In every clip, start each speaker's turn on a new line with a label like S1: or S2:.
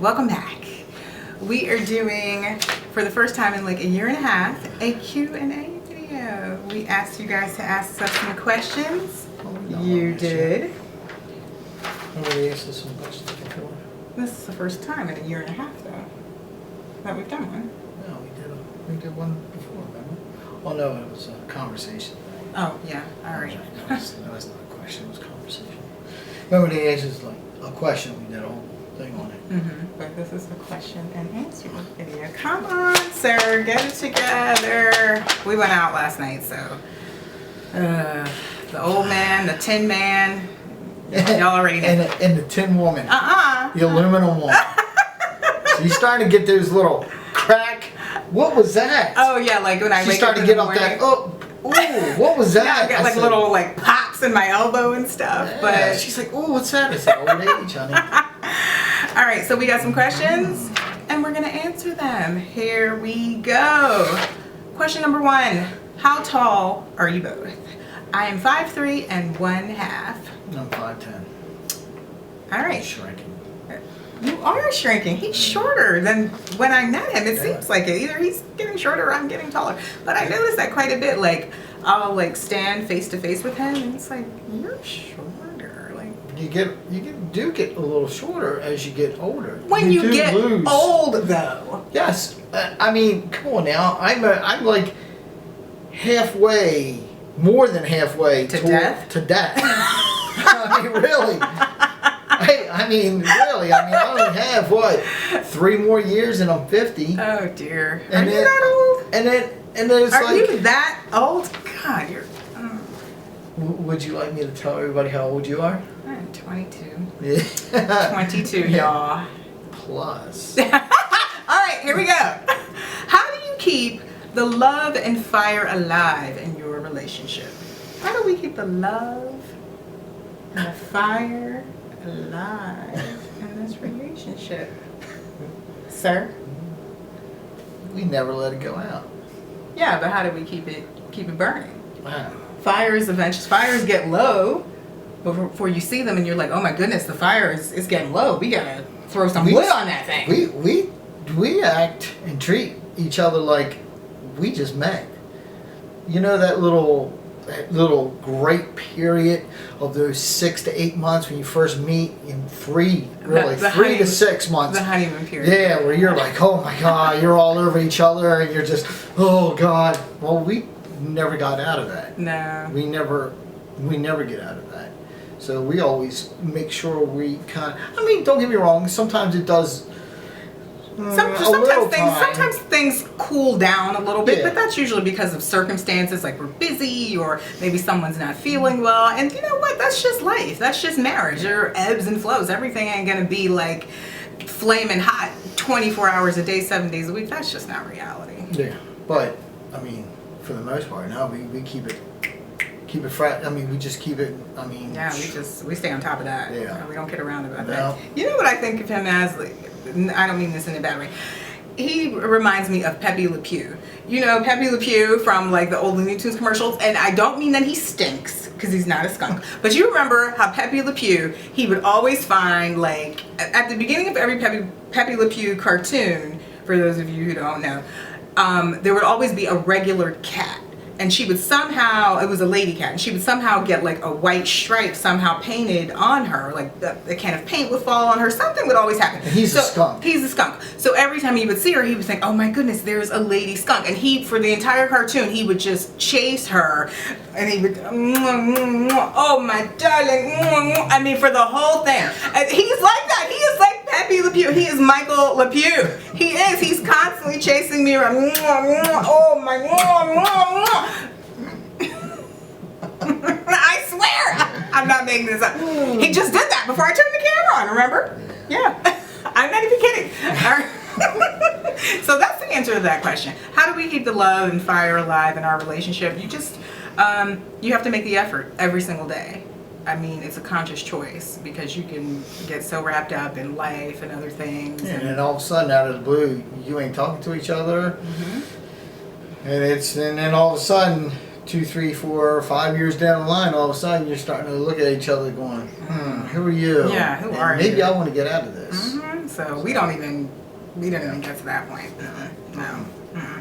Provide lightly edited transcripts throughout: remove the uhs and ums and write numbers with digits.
S1: welcome back. We are doing, for the first time in like a year and a half, a Q&A video. We asked you guys to ask us some questions. You did.
S2: Nobody asked us some questions before.
S1: This is the first time in a year and a half, though, that we've done one.
S2: No, we did one before, remember? Oh no, it was a conversation.
S1: Oh, yeah, all right.
S2: That was not a question, it was a conversation. Remember they asked us like a question, we did a whole thing on it.
S1: But this is the question and answer video. Come on, sir, get it together. We went out last night, so the old man, the tin man, y'all already know.
S2: And the tin woman. The
S1: Uh-uh.
S2: aluminum woman. So you're starting to get those little crack. What was that?
S1: Oh yeah, like when I
S2: She
S1: wake
S2: started
S1: up
S2: to
S1: in
S2: get
S1: the
S2: up
S1: morning.
S2: that. Oh, ooh, what was that?
S1: Yeah, I got like
S2: said,
S1: little like pops in my elbow and stuff.
S2: Yeah.
S1: But
S2: She's like, oh, what's that? I said, old age, honey.
S1: all right, so we got some questions and we're gonna answer them. Here we go. Question number 1: how tall are you both? I am 5'3" and 1/2.
S2: I'm 5'10".
S1: All right.
S2: Shrinking.
S1: You are shrinking. He's shorter than when I met him. It seems like it. Either he's getting shorter or I'm getting taller. But I noticed that quite a bit. Like, I'll like stand face to face with him and it's like, you're shorter. Like,
S2: You do get a little shorter as you get older.
S1: when you
S2: do
S1: get
S2: lose.
S1: old though.
S2: Yes, I mean, come on now. I'm like halfway, more than halfway
S1: To death?
S2: To death. I mean, really. I mean, really. I only have what 3 more years and I'm 50.
S1: Oh dear. Are
S2: And
S1: you
S2: then-
S1: that old?
S2: And then it's
S1: Are
S2: like.
S1: you that old? God, you're.
S2: Would you like me to tell everybody how old you are?
S1: I'm 22.
S2: Yeah.
S1: 22, y'all.
S2: Plus.
S1: All right, here we go. How do you keep the love and fire alive in your relationship? How do we keep the love and the fire alive in this relationship? Sir?
S2: We never let it go out.
S1: Yeah, but how do we keep it burning?
S2: Wow.
S1: Fires get low before you see them and you're like, oh my goodness, the fire is getting low. We gotta throw some wood on that thing.
S2: We act and treat each other like we just met. You know that little great period of those 6 to 8 months when you first meet, in 3 to 6 months.
S1: The honeymoon period.
S2: Yeah, where you're like, oh my God, you're all over each other and you're just, oh God. Well, we never got out of that.
S1: No.
S2: We never get out of that. So we always make sure we don't get me wrong, sometimes it does
S1: Sometimes things cool down a little bit,
S2: Yeah.
S1: but that's usually because of circumstances, like we're busy or maybe someone's not feeling well. And you know what? That's just life. That's just marriage. There are ebbs and flows. Everything ain't gonna be like flaming hot 24 hours a day, 7 days a week. That's just not reality.
S2: Yeah, but I mean, for the most part, no, we keep it fresh. I mean, we just keep it. I mean,
S1: Yeah, we stay on top of that.
S2: Yeah.
S1: We don't get around about
S2: No.
S1: that. You know what I think of him as? Like, I don't mean this in a bad way. He reminds me of Pepe Le Pew. You know Pepe Le Pew from like the old Looney Tunes commercials, and I don't mean that he stinks because he's not a skunk. But you remember how Pepe Le Pew, he would always find like at the beginning of every Pepe Le Pew cartoon. For those of you who don't know, there would always be a regular cat. And she would somehow, it was a lady cat, and she would somehow get like a white stripe somehow painted on her, like a can of paint would fall on her, something would always happen.
S2: And he's a skunk.
S1: He's a skunk. So every time he would see her, he would think, oh my goodness, there's a lady skunk. And for the entire cartoon, he would just chase her, and he would, oh my darling, I mean, for the whole thing. And he's like that. He is like Pepe Le Pew. He is Michael Le Pew. He is. He's constantly chasing me around. Oh my. I swear, I'm not making this up. He just did that before I turned the camera on. Remember? Yeah. I'm not even kidding. All right. So that's the answer to that question. How do we keep the love and fire alive in our relationship? You just, you have to make the effort every single day. I mean, it's a conscious choice because you can get so wrapped up in life and other things.
S2: And then all of a sudden, out of the blue, you ain't talking to each other. And then all of a sudden, 2, 3, 4, 5 years down the line, all of a sudden you're starting to look at each other going, who are you?
S1: Yeah, who are you?
S2: Maybe I want to get out of this.
S1: So we didn't even get to that point. No. Mm-mm.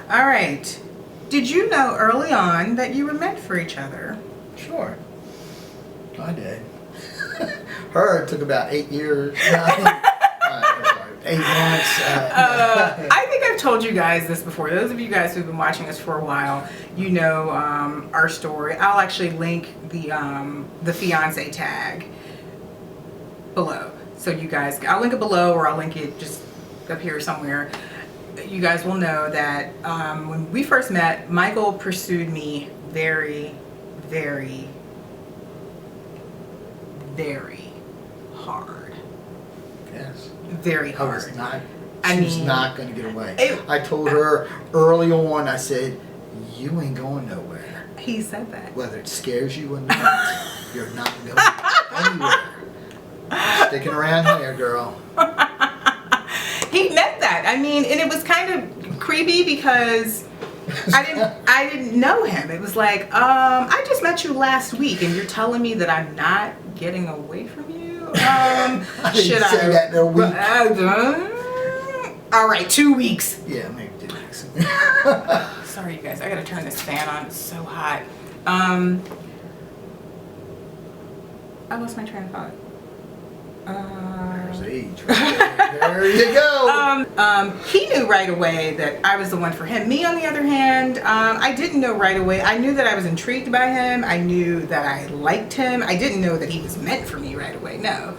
S1: All right. Did you know early on that you were meant for each other?
S2: Sure. I did. Her, it took about 8 years. 8 months.
S1: I think I've told you guys this before. Those of you guys who've been watching us for a while, you know our story. I'll actually link the fiance tag below. So you guys, I'll link it below, or I'll link it just up here somewhere. You guys will know that when we first met, Michael pursued me very, very, very hard.
S2: Yes.
S1: Very
S2: I
S1: hard.
S2: was not.
S1: I
S2: She was
S1: mean,
S2: not going to get away. I told her early on. I said, "You ain't going nowhere.
S1: He said that.
S2: Whether it scares you or not, you're not going anywhere. Sticking around here, girl."
S1: He meant that. I mean, and it was kind of creepy because I didn't know him. It was like, I just met you last week, and you're telling me that I'm not getting away from you.
S2: I didn't say that in a week.
S1: All right, 2 weeks.
S2: Yeah, maybe 2 weeks.
S1: Sorry, you guys. I gotta turn this fan on. It's so hot. I lost my train of thought.
S2: There's age. Right there you go.
S1: He knew right away that I was the one for him. Me, on the other hand, I didn't know right away. I knew that I was intrigued by him. I knew that I liked him. I didn't know that he was meant for me right away. No.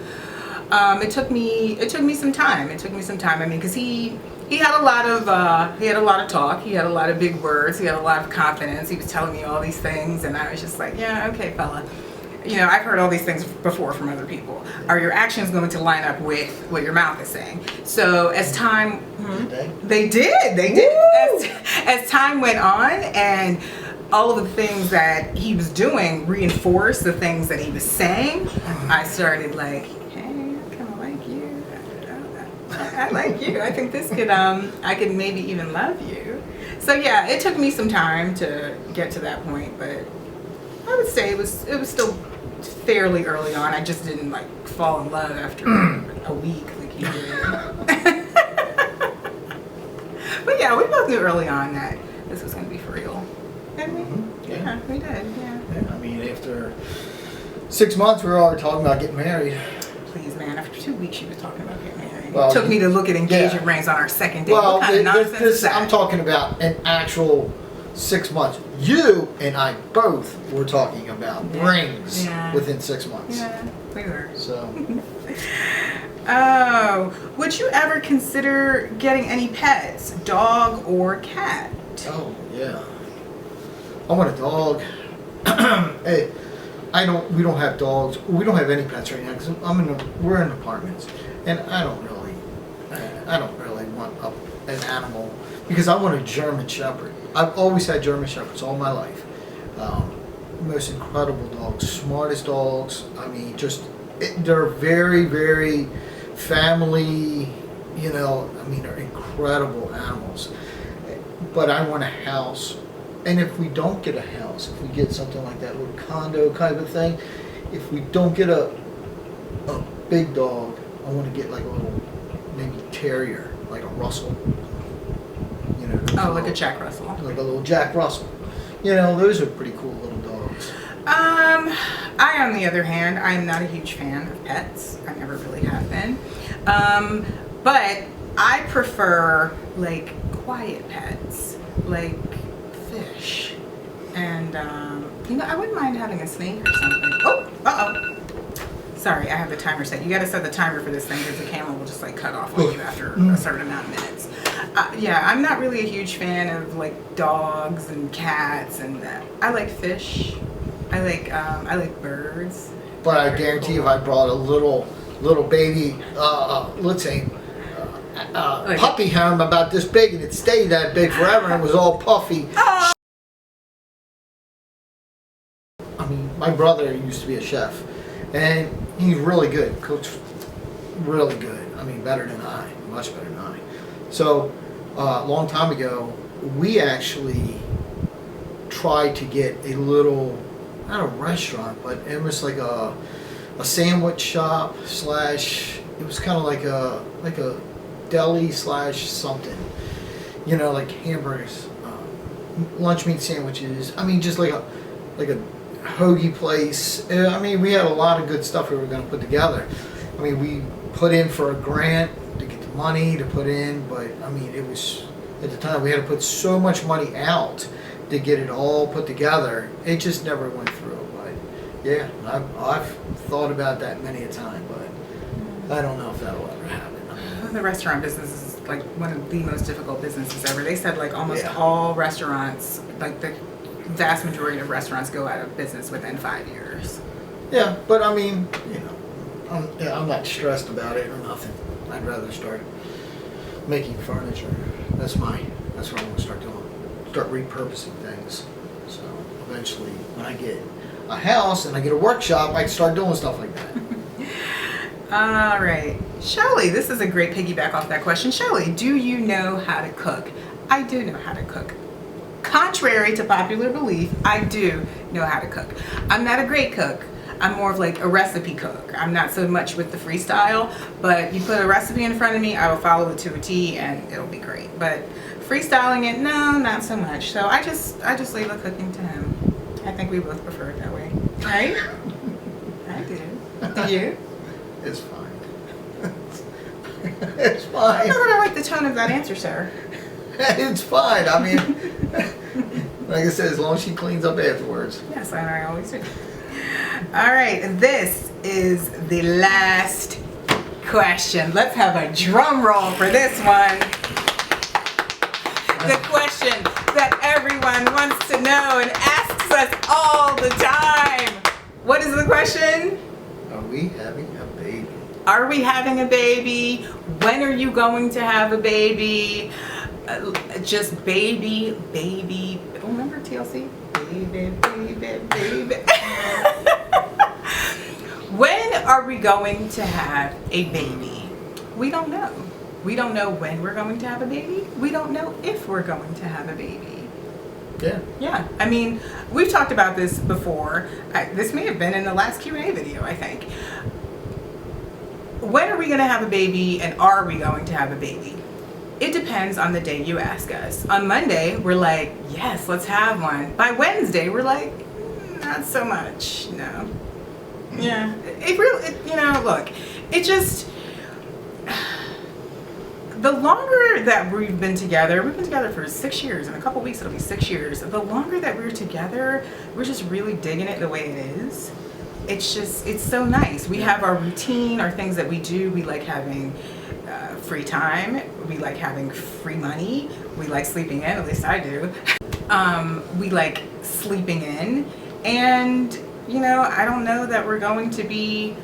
S1: It took me some time. I mean, because he had a lot of talk. He had a lot of big words. He had a lot of confidence. He was telling me all these things, and I was just like, yeah, okay, fella. You know, I've heard all these things before from other people. Are your actions going to line up with what your mouth is saying? So as time, they did. As time went on, and all of the things that he was doing reinforced the things that he was saying, I started like, hey, I kind of like you. I like you. I think this could, I could maybe even love you. So yeah, it took me some time to get to that point, but I would say it was still fairly early on. I just didn't like fall in love after a week like he did. But yeah, we both knew early on that this was going to be for real. Didn't we?
S2: Mm-hmm.
S1: Yeah, we did. Yeah.
S2: I mean, after 6 months, we were already talking about getting married.
S1: Please, man. After 2 weeks, she was talking about getting married.
S2: Well,
S1: it took me to look at engagement rings on our second date.
S2: Well,
S1: what kind of nonsense is that?
S2: I'm talking about an actual 6 months. You and I both were talking about rings within 6 months.
S1: Yeah, we were.
S2: So.
S1: Oh, would you ever consider getting any pets, dog or cat?
S2: Oh yeah. I want a dog. Hey, we don't have dogs. We don't have any pets right now because we're in apartments, and I don't really want an animal because I want a German Shepherd. I've always had German Shepherds all my life. Most incredible dogs, smartest dogs. I mean, they're very, very family. You know, I mean, they're incredible animals. But I want a house. And if we don't get a house, if we get something like that little condo kind of thing, if we don't get a big dog, I want to get like a little maybe terrier, like a Russell. You know.
S1: Like a Jack Russell.
S2: Like a little Jack Russell. You know, those are pretty cool little dogs.
S1: I, on the other hand, I am not a huge fan of pets. I never really have been. But I prefer like quiet pets, like fish. And, I wouldn't mind having a snake or something. Oh, uh-oh. Sorry, I have the timer set. You gotta set the timer for this thing because the camera will just like cut off on you after a certain amount of minutes. Yeah, I'm not really a huge fan of like dogs and cats, and I like fish. I like birds.
S2: But I guarantee if I brought a little baby, let's say, puppy home about this big, and it stayed that big forever, and it was all puffy. I mean, my brother used to be a chef, and he's really good, cooks really good. I mean, better than I, much better than I. So, a long time ago, we actually tried to get a little, not a restaurant, but it was like a sandwich shop / it was kind of like a deli / something, you know, like hamburgers, lunch meat sandwiches. I mean, just like a hoagie place. I mean, we had a lot of good stuff we were going to put together. I mean, we put in for a grant to get the money to put in, but I mean, it was, at the time we had to put so much money out to get it all put together. It just never went through. But yeah, I've thought about that many a time, but I don't know if that'll ever happen.
S1: The restaurant business is like one of the most difficult businesses ever. They said like almost
S2: Yeah.
S1: all restaurants, like the vast majority of restaurants go out of business within 5 years.
S2: Yeah, but I mean, you know, I'm not stressed about it or nothing. I'd rather start making furniture. That's what I'm going to start doing. Start repurposing things. So eventually, when I get a house and I get a workshop, I can start doing stuff like that.
S1: All right. Shelly, this is a great piggyback off that question. Shelly, do you know how to cook? I do know how to cook. Contrary to popular belief, I do know how to cook. I'm not a great cook. I'm more of like a recipe cook. I'm not so much with the freestyle, but you put a recipe in front of me, I will follow it to a T and it'll be great. But freestyling it, no, not so much. So I just leave the cooking to him. I think we both prefer it that way. Right? I do. Do you?
S2: It's fine. It's
S1: I'm
S2: fine.
S1: not gonna like the tone of that answer, sir.
S2: It's fine. I mean, like I said, as long as she cleans up afterwards.
S1: Yes, and I always do. All right, this is the last question. Let's have a drum roll for this one. The question that everyone wants to know and asks us all the time. What is the question?
S2: Are we having a baby?
S1: Are we having a baby? When are you going to have a baby? Just baby. Oh, remember TLC? Baby. When are we going to have a baby? We don't know. We don't know when we're going to have a baby. We don't know if we're going to have a baby.
S2: Yeah.
S1: Yeah, I mean, we've talked about this before. This may have been in the last Q&A video, I think. When are we going to have a baby, and are we going to have a baby? It depends on the day you ask us. On Monday, we're like, yes, let's have one. By Wednesday, we're like, not so much, no. Yeah, it really, you know, look, it just, the longer that we've been together for 6 years. In a couple weeks, it'll be 6 years. The longer that we're together, we're just really digging it the way it is. It's just, it's so nice. We have our routine, our things that we do. We like having free time. We like having free money. We like sleeping in, at least I do. We like sleeping in. And, you know, I don't know that we're going to be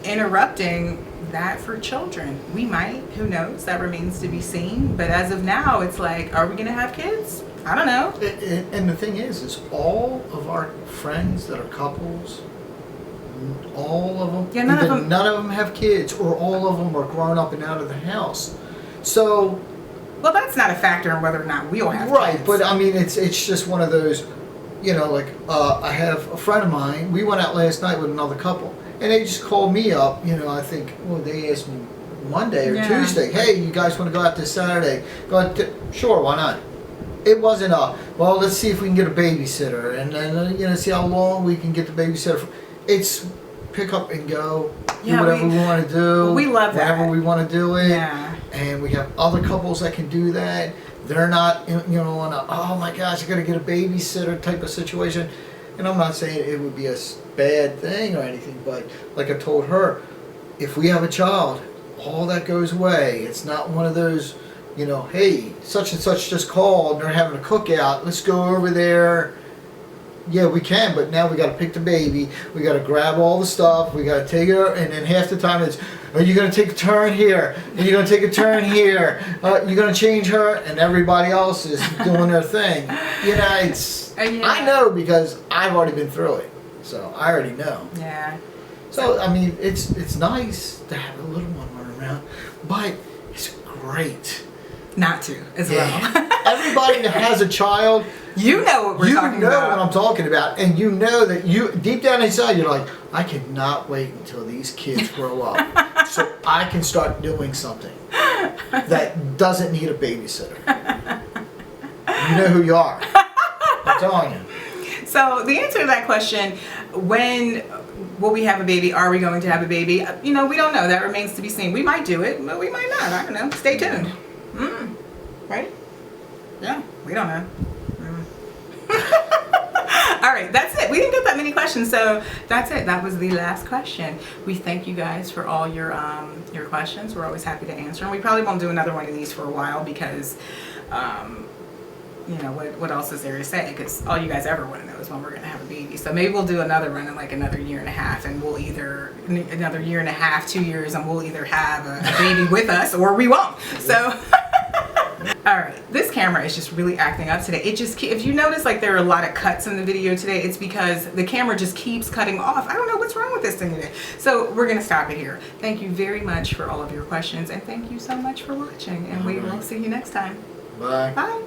S1: interrupting that for children. We might, who knows, that remains to be seen. But as of now, it's like, are we going to have kids? I don't know.
S2: And the thing is all of our friends that are couples, all of them,
S1: Yeah, none
S2: of them have kids, or all of them are grown up and out of the house. So,
S1: well, that's not a factor in whether or not we'll have
S2: right,
S1: kids.
S2: but I mean, it's just one of those, you know, like I have a friend of mine. We went out last night with another couple, and they just called me up. You know, I think, well, they asked me Monday or Tuesday, hey, you guys want to go out this Saturday? Go out sure, why not? It wasn't well, let's see if we can get a babysitter, and then you know, see how long we can get the babysitter. It's pick up and go, do whatever we want to do.
S1: We love that.
S2: Whenever we want to do it.
S1: Yeah.
S2: And we have other couples that can do that. They're not, you know, on a, oh my gosh, I got to get a babysitter type of situation. And I'm not saying it would be a bad thing or anything, but like I told her, if we have a child, all that goes away. It's not one of those, you know, hey, such and such just called and they're having a cookout. Let's go over there. Yeah, we can, but now we got to pick the baby. We got to grab all the stuff. We got to take her, and then half the time it's, are you going to take a turn here? Are you going to take a turn here? You're going to change her, and everybody else is doing their thing. You know, it's.
S1: Yeah.
S2: I know because I've already been through it, so I already know.
S1: Yeah.
S2: So I mean, it's nice to have a little one running around, but it's great
S1: Not to, as well.
S2: Everybody that has a child.
S1: You know what we're talking about.
S2: You know what I'm talking about, and you know that you deep down inside you're like, I cannot wait until these kids grow up so I can start doing something that doesn't need a babysitter. You know who you are. I'm telling you.
S1: So the answer to that question, when will we have a baby? Are we going to have a baby? You know, we don't know. That remains to be seen. We might do it, but we might not. I don't know. Stay tuned. Right? Yeah, we don't know. All right, that's it. We didn't get that many questions, so that's it. That was the last question. We thank you guys for all your questions. We're always happy to answer, and we probably won't do another one of these for a while because, you know, what else is there to say? Because all you guys ever want to know is when we're going to have a baby. So maybe we'll do another one in like another year and a half, and we'll either another year and a half, 2 years, and we'll either have a baby with us or we won't. So. All right, this camera is just really acting up today. It just, if you notice like there are a lot of cuts in the video today, it's because the camera just keeps cutting off. I don't know what's wrong with this thing today. So we're gonna stop it here. Thank you very much for all of your questions, and thank you so much for watching, and we will see you next time.
S2: Bye.
S1: Bye.